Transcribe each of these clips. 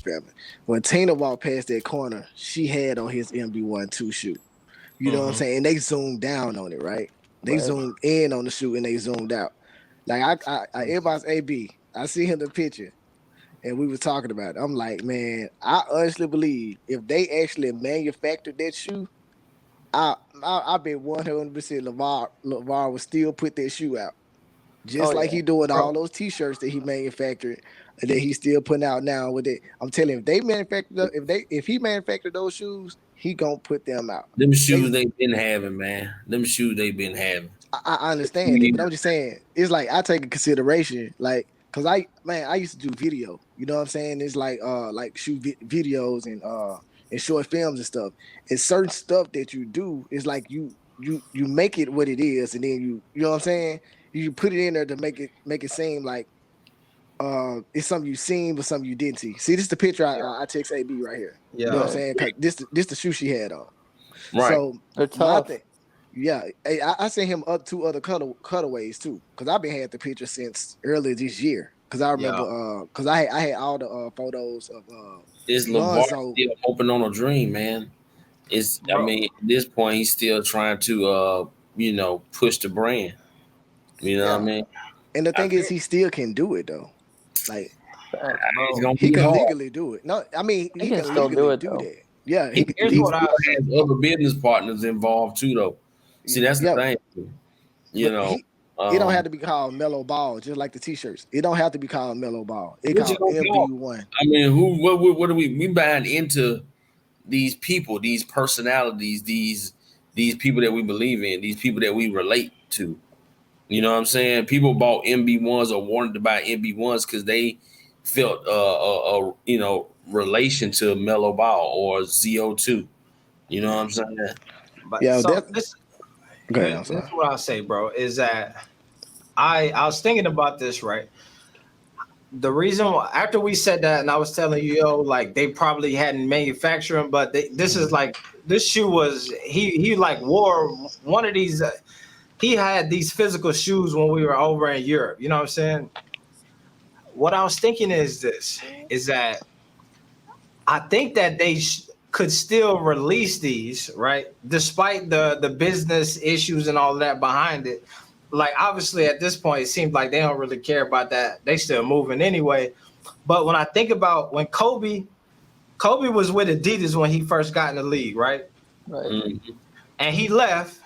family. When Tina walked past that corner, she had on his MB1 2 shoe. You know what I'm saying? And they zoomed down on it, right? They zoomed in on the shoe and they zoomed out. Like I inboxed AB. I see him the picture, and we was talking about it. I'm like, man, I honestly believe if they actually manufactured that shoe, I bet 100% LeVar would still put that shoe out. Just like he doing all those T-shirts that he manufactured and that he's still putting out now with it. I'm telling you, if he manufactured those shoes, he gonna put them out. Them shoes they've been having, man. Them shoes they've been having. I understand it, but I'm just saying it's like I take in consideration, like, cause I used to do video. You know what I'm saying? It's like shoot videos and short films and stuff. And certain stuff that you do is like you make it what it is, and then you know what I'm saying? You put it in there to make it seem like it's something you seen but something you didn't see. See, this is the picture I text AB right here. Yeah. You know what I'm saying? Cause this the shoe she had on. Right. So they're tough. I sent him up 2 other cutaways too, because I've been had the picture since earlier this year. Because I remember, because I had all the photos of. This LeVar still hoping on a dream, man. I mean, at this point, he's still trying to, push the brand. You know what I mean? And the thing is, he still can do it though. Like, he can legally do it. No, I mean, he can still do that. Yeah, he has other business partners involved too, though. See, that's the thing. You know, it don't have to be called Lamelo Ball, just like the T-shirts. It don't have to be called Lamelo Ball. It called MB1. I mean, what are we buying into these people, these personalities, these people that we believe in, these people that we relate to? You know what I'm saying? People bought MB1s or wanted to buy MB1s because they felt a relation to Melo Ball or Z02. You know what I'm saying? But this is what I'll say, bro, is that I was thinking about this, right? The reason why, after we said that, and I was telling you, like they probably hadn't manufactured them, but this shoe was he like wore one of these. He had these physical shoes when we were over in Europe. You know what I'm saying? What I was thinking is that I think that they could still release these, right? Despite the business issues and all that behind it. Like, obviously, at this point, it seems like they don't really care about that. They still moving anyway. But when I think about when Kobe was with Adidas when he first got in the league, right? Right. Mm-hmm. And he left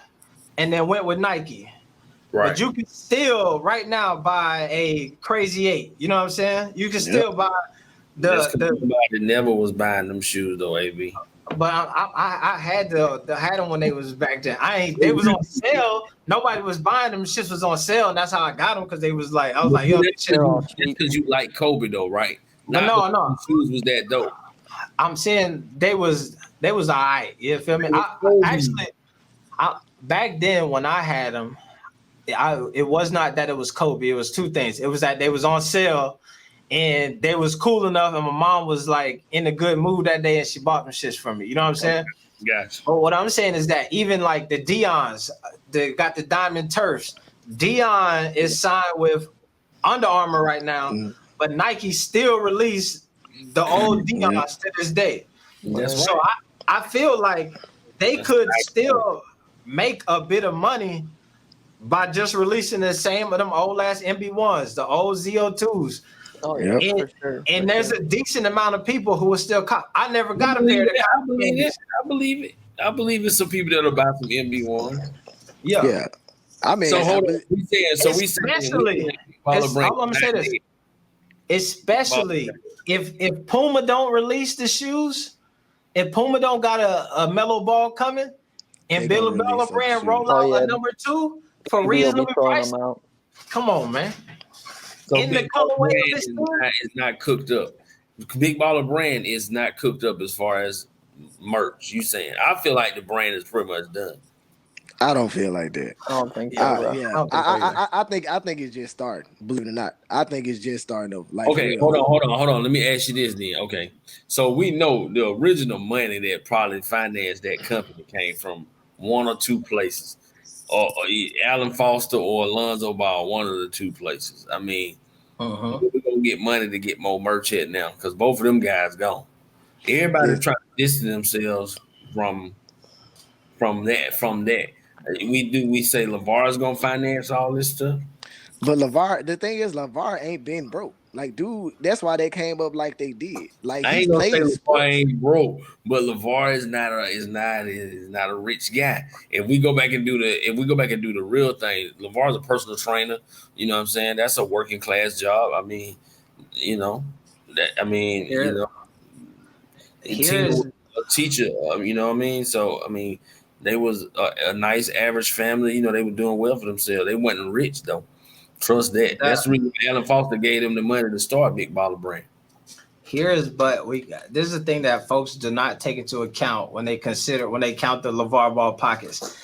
and then went with Nike. Right. But you can still right now buy a Crazy 8. You know what I'm saying? You can still buy the never was buying them shoes though, AB. But I had them when they was back then. They was on sale. Nobody was buying them. Shit was on sale, and that's how I got them because they was like, I was like, yo, that's because you like Kobe though, right? No. Shoes was that dope. I'm saying they was all right. You feel me? Back then when I had them, it was not that it was Kobe. It was 2 things. It was that they was on sale. And they was cool enough, and my mom was like in a good mood that day, and she bought them shits for me. You know what I'm saying? Gotcha. But what I'm saying is that even like the Deions, they got the Diamond Turfs. Deion is signed with Under Armour right now, but Nike still release the old Deions to this day. That's so I feel like they could still make a bit of money by just releasing the same of them old ass MB1s, the old Z02s. Oh yeah, and there's a decent amount of people who are still caught. I never got a pair. I believe it. I believe it's some people that'll buy some MB1. Yeah. I mean, so hold on. We saying. I'm say this. Especially if Puma don't release the shoes, if Puma don't got a Melo Ball coming, and Bill Bella brand roll out a number 2 for reasonable price. Come on, man. So in the colorway is not cooked up. Big Baller brand is not cooked up as far as merch. You saying? I feel like the brand is pretty much done. I don't feel like that. I don't think so. I think it's just starting. Believe it or not, I think it's just starting to like. Okay, hold on. Let me ask you this then. Okay, so we know the original money that probably financed that company came from 1 or 2 places. Or Alan Foster or Alonzo Ball, one of the 2 places. I mean, We're gonna get money to get more merch at now because both of them guys gone. Everybody's trying to distance themselves from that. We say LeVar's gonna finance all this stuff. But LeVar, the thing is, LeVar ain't been broke. Like, dude, that's why they came up like they did. Like, I he's ain't gonna say played LeVar sports. ain't broke, but LeVar is not a rich guy. If we go back and do the real thing, LeVar's a personal trainer. You know what I'm saying? That's a working class job. I mean, you know, Tina was a teacher. You know what I mean? So I mean, they was a nice average family. You know, they were doing well for themselves. They wasn't rich though. Trust that. That's the reason Alan Foster gave them the money to start Big Baller Brand. This is the thing that folks do not take into account when they count the LeVar Ball pockets.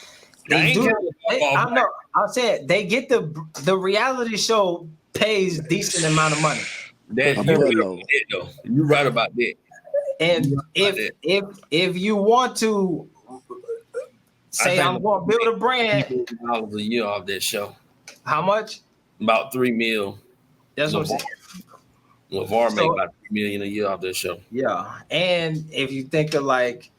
I'm saying they get the reality show pays decent amount of money. You're right about that. And if you want to say I'm going to build a brand, $1 a year off that show. How much? About $3 million. That's what I'm saying. LeVar make about $3 million a year off this show. Yeah, and if you think of like,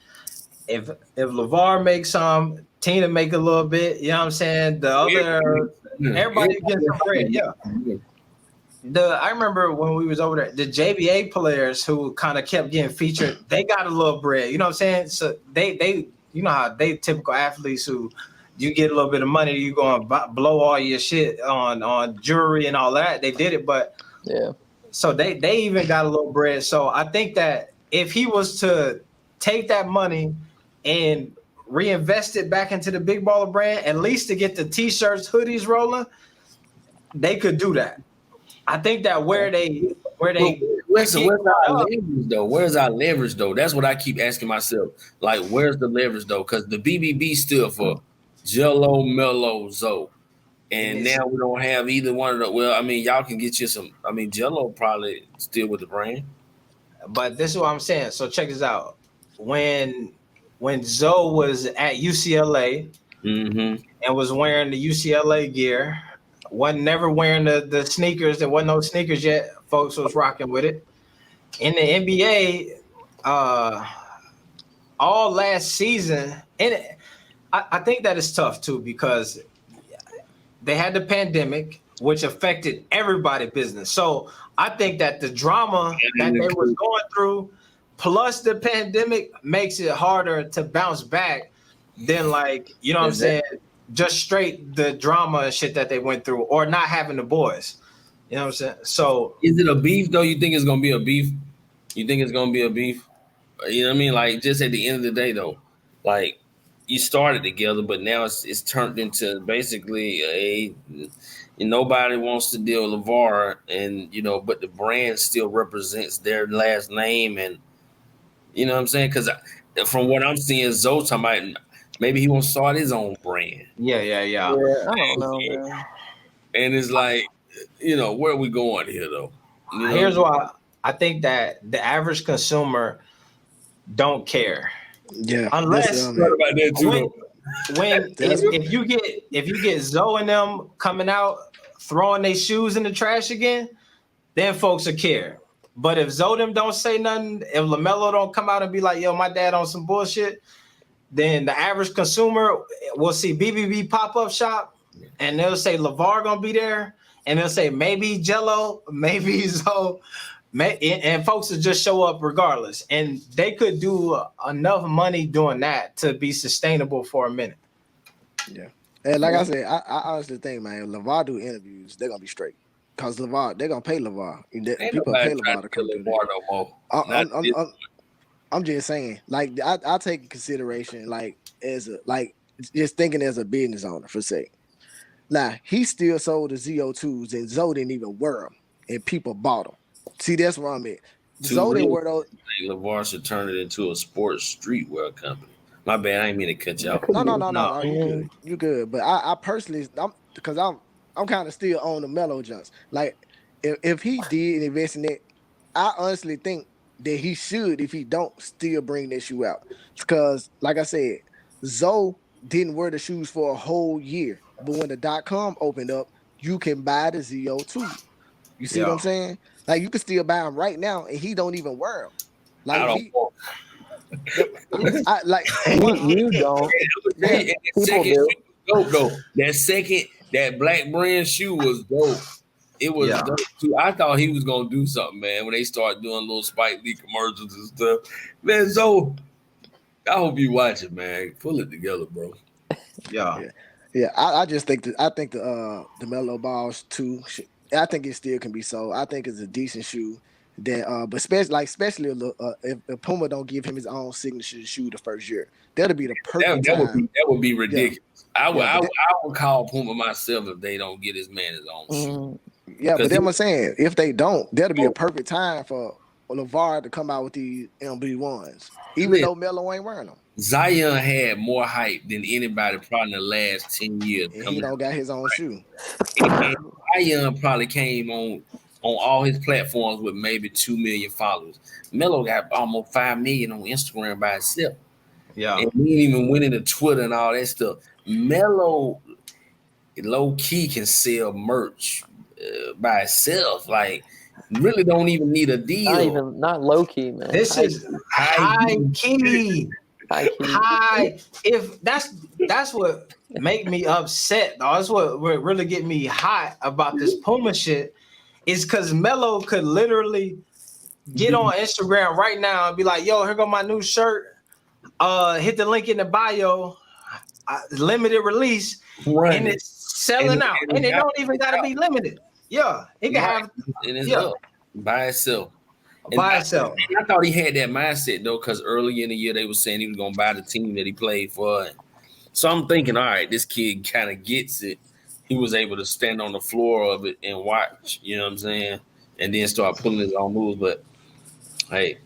if LeVar makes some, Tina make a little bit. You know what I'm saying? The other, everybody gets some bread. Yeah. I remember when we was over there, the JBA players who kind of kept getting featured, they got a little bread. You know what I'm saying? So they you know how they typical athletes who you get a little bit of money, you go and blow all your shit on jewelry and all that. They did it, but yeah. So they even got a little bread. So I think that if he was to take that money and reinvest it back into the Big Baller Brand, at least to get the t-shirts, hoodies rolling, they could do that. I think that where's our leverage though? Where's our leverage though? That's what I keep asking myself. Like, where's the leverage though? Because the BBB stood for Jello, Melo, Zoe. And now we don't have either one of them. Well, I mean, y'all can get you some. I mean, Jello probably still with the brand. But this is what I'm saying. So check this out. When Zoe was at UCLA and was wearing the UCLA gear, wasn't never wearing the sneakers. There wasn't no sneakers yet. Folks was rocking with it. In the NBA, all last season, and I think that is tough too because they had the pandemic, which affected everybody's business. So I think that the drama that they was going through, plus the pandemic, makes it harder to bounce back than like, you know what I'm saying, just straight the drama and shit that they went through, or not having the boys. You know what I'm saying? So is it a beef though? You think it's gonna be a beef? You think it's gonna be a beef? You know what I mean? Like, just at the end of the day though, like, you started together, but now it's turned into basically nobody wants to deal with LeVar, and but the brand still represents their last name, and you know what I'm saying? Because from what I'm seeing, Zoe talking about maybe he wants to start his own brand. Yeah. I don't know, man. And it's like, where are we going here though? Here's why I think that the average consumer don't care. Yeah, unless if you get Zoe and them coming out throwing their shoes in the trash again, then folks will care. But if Zoe them don't say nothing, if Lamelo don't come out and be like, "Yo, my dad on some bullshit," then the average consumer will see BBB pop-up shop and they'll say LeVar gonna be there, and they'll say maybe Jello, maybe Zoe. And folks will just show up regardless, and they could do enough money doing that to be sustainable for a minute. Yeah, and like I said, I honestly think, man, if LeVar do interviews, they're gonna be straight, cause LeVar, they're gonna pay LeVar. People pay LeVar to come do that. I'm just saying, like, I take in consideration, like, just thinking as a business owner for sake. Now he still sold the Z02s, and Zoe didn't even wear them, and people bought them. See, that's where I'm at. Zoe didn't wear those. LeVar should turn it into a sports streetwear company. My bad, I ain't mean to cut you off. No. You good. But I personally, because I'm kind of still on the Melo jumps. Like, if he did invest in it, I honestly think that he should, if he don't, still bring that shoe out. Because, like I said, Zoe didn't wear the shoes for a whole year. But when the .com opened up, you can buy the Z02. You see what I'm saying? Like you can still buy them right now, and he don't even wear them. Like I don't want. I like you don't. Yeah, People do. Dope though. That black brand shoe was dope. It was dope too. I thought he was gonna do something, man. When they started doing little Spike Lee commercials and stuff, man. So I hope you watch it, man. Pull it together, bro. Yeah. I just think the Melo Balls too. I think it still can be sold. I think it's a decent shoe. That but especially if Puma don't give him his own signature shoe the first year, that'll be the perfect time. That would be ridiculous. Yeah. I would call Puma myself if they don't get his man his own shoe. Yeah, but I'm saying if they don't, that'll be a perfect time for LeVar to come out with these MB1s, even though Melo ain't wearing them. Zion had more hype than anybody probably in the last 10 years. And he don't got his own shoe. And Zion probably came on all his platforms with maybe 2 million followers. Melo got almost 5 million on Instagram by himself. Yeah. And he even went into Twitter and all that stuff. Melo low key can sell merch by itself. Like, really don't even need a deal. Not low key, man. This is high key. High. If that's what make me upset, though. That's what really get me hot about this Puma shit. Is because Melo could literally get on Instagram right now and be like, "Yo, here go my new shirt. Hit the link in the bio. Limited release, and it's selling out. And it don't even gotta be limited. Yeah, it can have by itself. By itself. I thought he had that mindset though, because early in the year they were saying he was gonna buy the team that he played for. So I'm thinking, all right, this kid kind of gets it. He was able to stand on the floor of it and watch, you know what I'm saying, and then start pulling his own moves. But hey,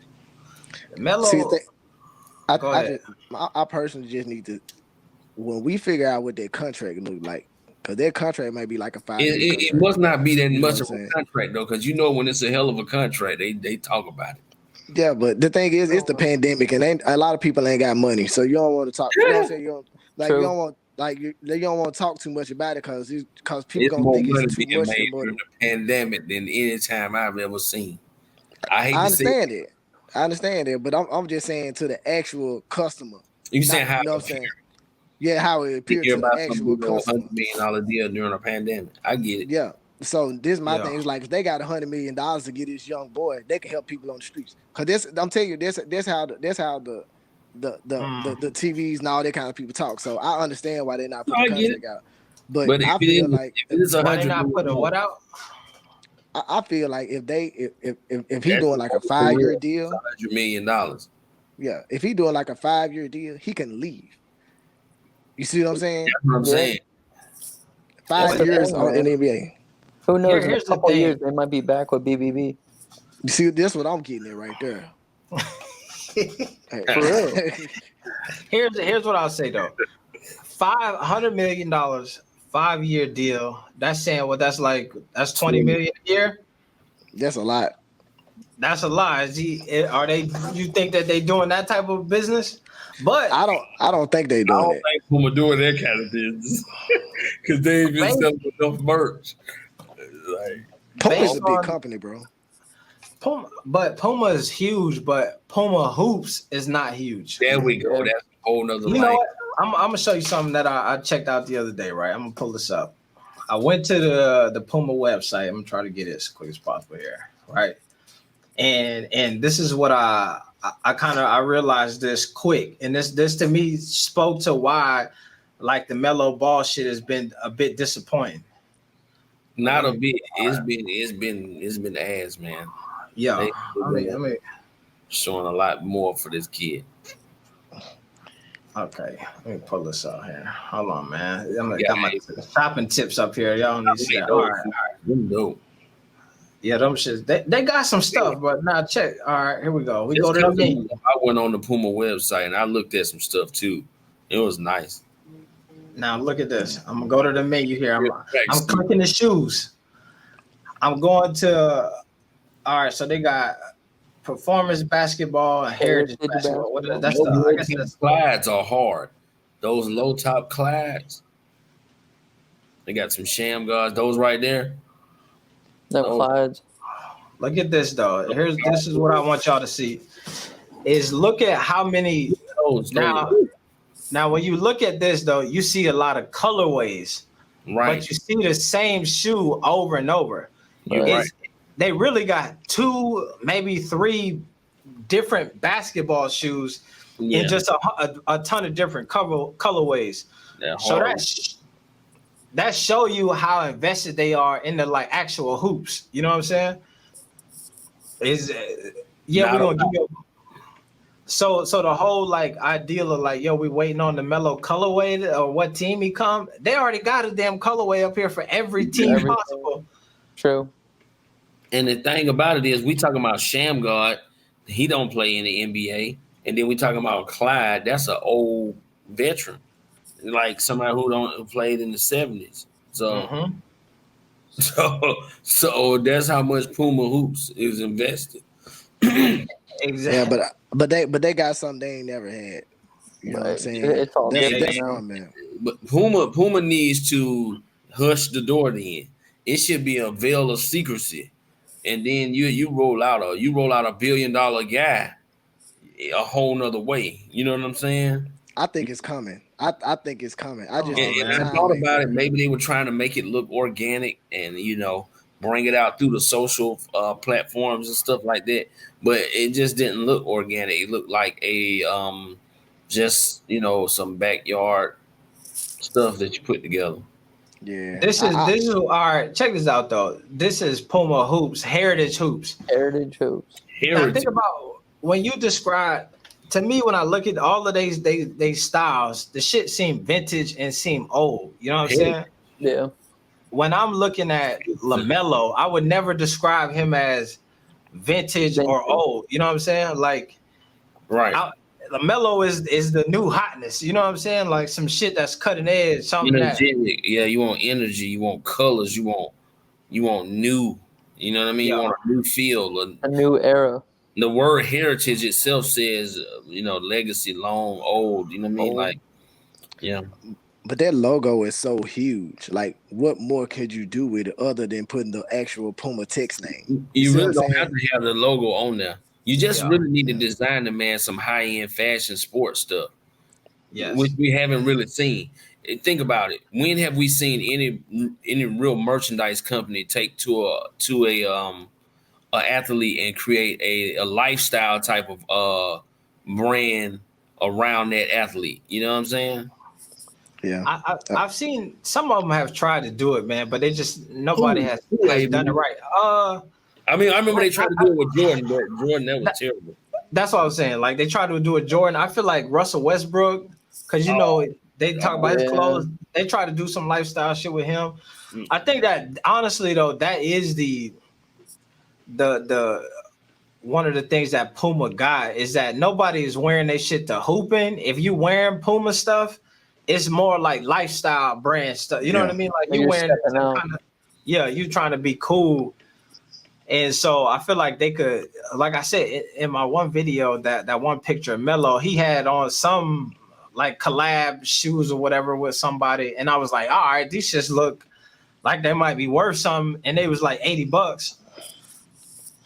Melo, I personally just need to, when we figure out what their contract look like, because their contract might be like a 5 year contract. It must not be that much of a contract though, because when it's a hell of a contract, they talk about it. Yeah, but the thing is, it's the pandemic, and a lot of people ain't got money, so you don't want to talk. You know what I'm saying? You don't want to talk too much about it because people gonna think it's too much during the pandemic than any time I've ever seen. I understand it, but I'm just saying to the actual customer. You saying how? You know what I'm saying? Yeah, how it appears to the actual customer. $100 million deal during a pandemic. I get it. Yeah. So this is my thing. Is like if they got $100 million to get this young boy, they can help people on the streets. Cause I'm telling you, this how the TVs and all that kind of people talk. So I understand why they're not putting contract out. But I feel like why they not putting what out? I feel like if he doing like a 5 year deal, $100 million. Yeah, if he doing like a 5 year deal, he can leave. You see what I'm saying? That's what I'm saying. 5 years on the NBA. Who knows? In a couple years, they might be back with BBB. You see, this what I'm getting at right there. For real. Here's what I'll say though. $500 million, 5 year deal. That's saying what that's like. That's 20 million a year. That's a lot. That's a lot. Are they? You think that they doing that type of business? But I don't think they doing it. I don't think Puma doing that kind of business because they ain't been selling enough merch. Like, Puma's a big company, bro. Puma is huge, but Puma hoops is not huge. There we go. That's a whole nother. You know what? I'm gonna show you something that I checked out the other day. Right, I'm gonna pull this up. I went to the Puma website. I'm gonna try to get it as quick as possible here. Right, and this is what I realized this quick, and this to me spoke to why like the Melo Ball shit has been a bit disappointing. Not a bit. It's been ass, man. Yeah, I mean, showing a lot more for this kid. Okay, let me pull this out here. Hold on, man. I'm gonna got my shopping tips up here. Y'all need to see that. All right. Yeah, them shits. They got some stuff, but now check. All right, here we go. We go to the menu. I went on the Puma website and I looked at some stuff too. It was nice. Now look at this. I'm gonna go to the menu here. I'm clicking the shoes. I'm going to. All right, so they got performance basketball and heritage basketball. What is that? I guess that's Clydes are hard. Those low top Clydes. They got some sham guards. Those right there. No Clydes. Look at this though. This is what I want y'all to see. Is look at how many now when you look at this though, you see a lot of colorways. Right. But you see the same shoe over and over. Right. They really got 2, maybe 3 different basketball shoes in just a ton of different colorways. So that show you how invested they are in the like actual hoops. You know what I'm saying? We're gonna give you. So the whole like ideal of like, yo, we waiting on the Melo colorway or what team he come. They already got a damn colorway up here for every team possible. True. And the thing about it is, we talking about Shamgard. He don't play in the NBA, and then we talking about Clyde. That's an old veteran, like somebody who played in the 70s. So, so that's how much Puma hoops is invested. Exactly. Yeah, but they got something they ain't never had. You know what I'm saying? It's all that's man. But Puma needs to hush the door. Then it should be a veil of secrecy, and then you roll out a $1 billion guy a whole nother way. You know what I'm saying? I think it's coming. I think it's coming. I just I thought about it. Maybe they were trying to make it look organic and bring it out through the social platforms and stuff like that. But it just didn't look organic. It looked like a just some backyard stuff that you put together. Yeah. This is all right. Check this out though. This is Puma hoops, heritage hoops. Now think about when you describe. To me, when I look at all of these styles, the shit seem vintage and seem old. You know what I'm saying? Yeah. When I'm looking at Lamelo, I would never describe him as vintage or old. You know what I'm saying? Like, right. Lamelo is the new hotness. You know what I'm saying? Like some shit that's cutting edge. Something yeah, you want energy, you want colors, you want new. You know what I mean? Yeah. You want a new feel, a new era. The word heritage itself says, legacy, long, old. You know what I mean? Like, yeah. But that logo is so huge. Like, what more could you do with it other than putting the actual Puma text name? You really don't have to have the logo on there. You just really need to design the man some high-end fashion sports stuff. Yes. Which we haven't really seen. Think about it. When have we seen any real merchandise company take to a athlete and create a lifestyle type of brand around that athlete? You know what I'm saying? Yeah, I've seen some of them have tried to do it, man, but nobody has done it right. I remember they tried to do it with Jordan, but Jordan, that was terrible. That's what I was saying. Like they tried to do it Jordan. I feel like Russell Westbrook, because they talk about his clothes. They try to do some lifestyle shit with him. I think that honestly though, that is the one of the things that Puma got is that nobody is wearing their shit to hooping. If you wearing Puma stuff, it's more like lifestyle brand stuff. You know what I mean? Like you wearing you trying to be cool. And so I feel like they could, like I said, in my one video, that one picture of Melo, he had on some like collab shoes or whatever with somebody. And I was like, all right, these just look like they might be worth something. And they was like $80.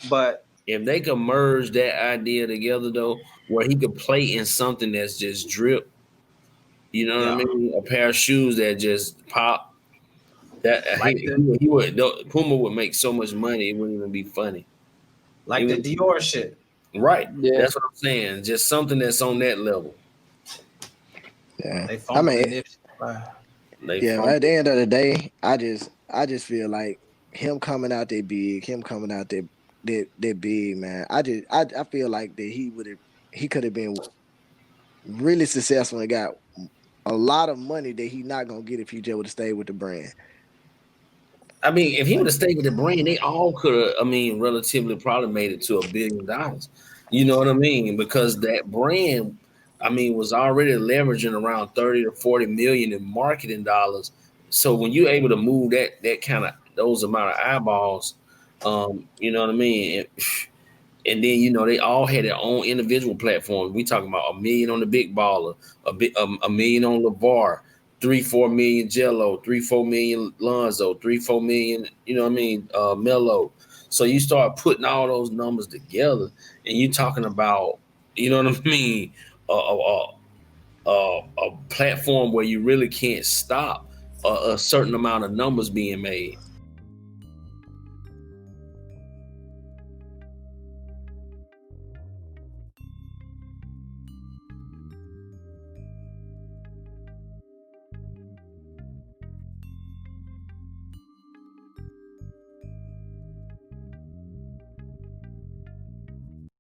But if they could merge that idea together though, where he could play in something that's just drip, you know what I mean? A pair of shoes that just pop. Puma would make so much money, it wouldn't even be funny. Like the Dior shit. Right. Yeah. That's what I'm saying. Just something that's on that level. Yeah. At the end of the day, I just feel like him coming out there big, that big, man. I feel like that he could have been really successful and got a lot of money that he not gonna get if he just would have stayed with the brand. I mean, if he would have stayed with the brand, they all could have, relatively probably made it to $1 billion. You know what I mean? Because that brand, was already leveraging around 30 to 40 million in marketing dollars. So when you're able to move those amount of eyeballs, you know what I mean? And then, they all had their own individual platforms. We talking about $1 million on the Big Baller, $1 million on LeVar, 3-4 million Jello, 3-4 million Lonzo, 3-4 million, you know what I mean, Melo. So you start putting all those numbers together, and you're talking about, you know what I mean, a platform where you really can't stop a certain amount of numbers being made.